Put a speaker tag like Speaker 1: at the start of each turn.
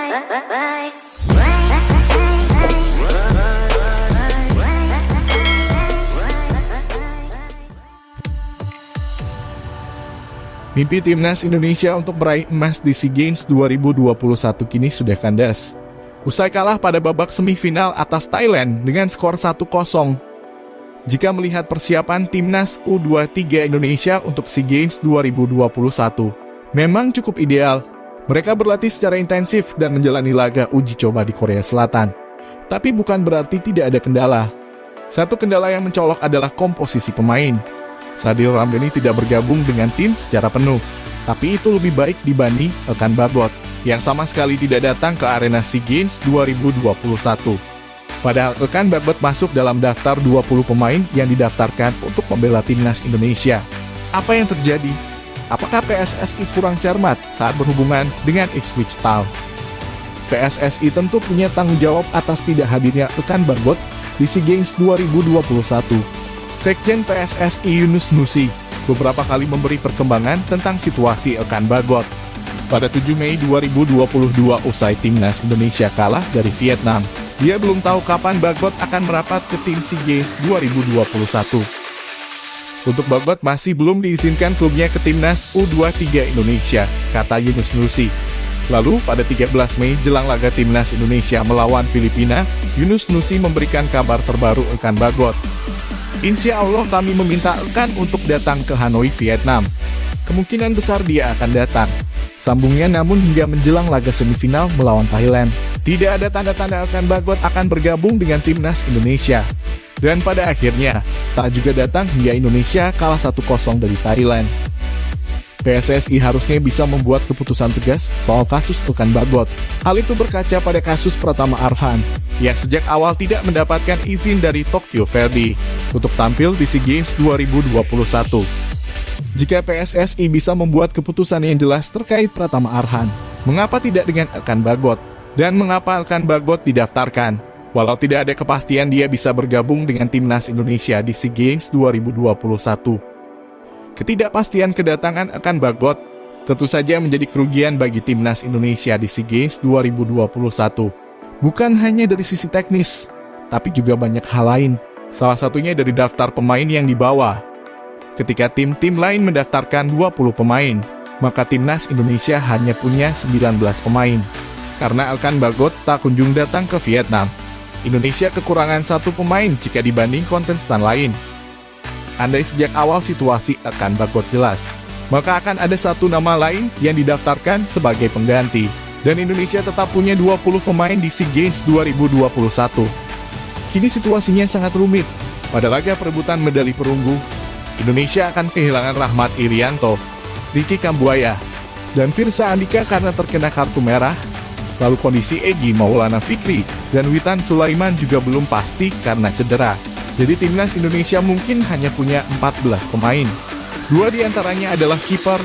Speaker 1: Mimpi timnas Indonesia untuk meraih emas di SEA Games 2021 kini sudah kandas. Usai kalah pada babak semifinal atas Thailand dengan skor 1-0. Jika melihat persiapan timnas U23 Indonesia untuk SEA Games 2021, memang cukup ideal. Mereka berlatih secara intensif dan menjalani laga uji coba di Korea Selatan. Tapi bukan berarti tidak ada kendala. Satu kendala yang mencolok adalah komposisi pemain. Sadil Ramdhani tidak bergabung dengan tim secara penuh, tapi itu lebih baik dibanding Elkan Bagot, yang sama sekali tidak datang ke arena SEA Games 2021. Padahal Elkan Bagot masuk dalam daftar 20 pemain yang didaftarkan untuk membela timnas Indonesia. Apa yang terjadi? Apakah PSSI kurang cermat saat berhubungan dengan Ipswich Town? PSSI tentu punya tanggung jawab atas tidak hadirnya Elkan Bagot di SEA Games 2021. Sekjen PSSI Yunus Nusi beberapa kali memberi perkembangan tentang situasi Elkan Bagot. Pada 7 Mei 2022 usai timnas Indonesia kalah dari Vietnam, dia belum tahu kapan Bagot akan merapat ke tim SEA Games 2021. Untuk Bagot masih belum diizinkan klubnya ke timnas U23 Indonesia, kata Yunus Nusi. Lalu pada 13 Mei jelang laga timnas Indonesia melawan Filipina, Yunus Nusi memberikan kabar terbaru Elkan Bagot. Insya Allah kami meminta Elkan untuk datang ke Hanoi, Vietnam. Kemungkinan besar dia akan datang. Sambungnya, namun hingga menjelang laga semifinal melawan Thailand, tidak ada tanda-tanda Elkan Bagot akan bergabung dengan timnas Indonesia. Dan pada akhirnya, tak juga datang hingga Indonesia kalah 1-0 dari Thailand. PSSI harusnya bisa membuat keputusan tegas soal kasus Elkan Bagot. Hal itu berkaca pada kasus Pratama Arhan, yang sejak awal tidak mendapatkan izin dari Tokyo Verdy untuk tampil di SEA Games 2021. Jika PSSI bisa membuat keputusan yang jelas terkait Pratama Arhan, mengapa tidak dengan Elkan Bagot? Dan mengapa Elkan Bagot didaftarkan? Walau tidak ada kepastian dia bisa bergabung dengan timnas Indonesia di SEA Games 2021. Ketidakpastian kedatangan Elkan Bagot tentu saja menjadi kerugian bagi timnas Indonesia di SEA Games 2021. Bukan hanya dari sisi teknis, tapi juga banyak hal lain. Salah satunya dari daftar pemain yang dibawa. Ketika tim-tim lain mendaftarkan 20 pemain, maka timnas Indonesia hanya punya 19 pemain. Karena Elkan Bagot tak kunjung datang ke Vietnam, Indonesia kekurangan satu pemain jika dibanding kontestan lain. Andai sejak awal situasi Elkan Bagot jelas, maka akan ada satu nama lain yang didaftarkan sebagai pengganti, dan Indonesia tetap punya 20 pemain di SEA Games 2021. Kini situasinya sangat rumit. Pada laga perebutan medali perunggu, Indonesia akan kehilangan Rahmat Irianto, Ricky Kambuaya, dan Firsa Andika karena terkena kartu merah. Lalu kondisi Egy Maulana Fikri dan Witan Sulaiman juga belum pasti karena cedera. Jadi timnas Indonesia mungkin hanya punya 14 pemain. 2 diantaranya adalah kiper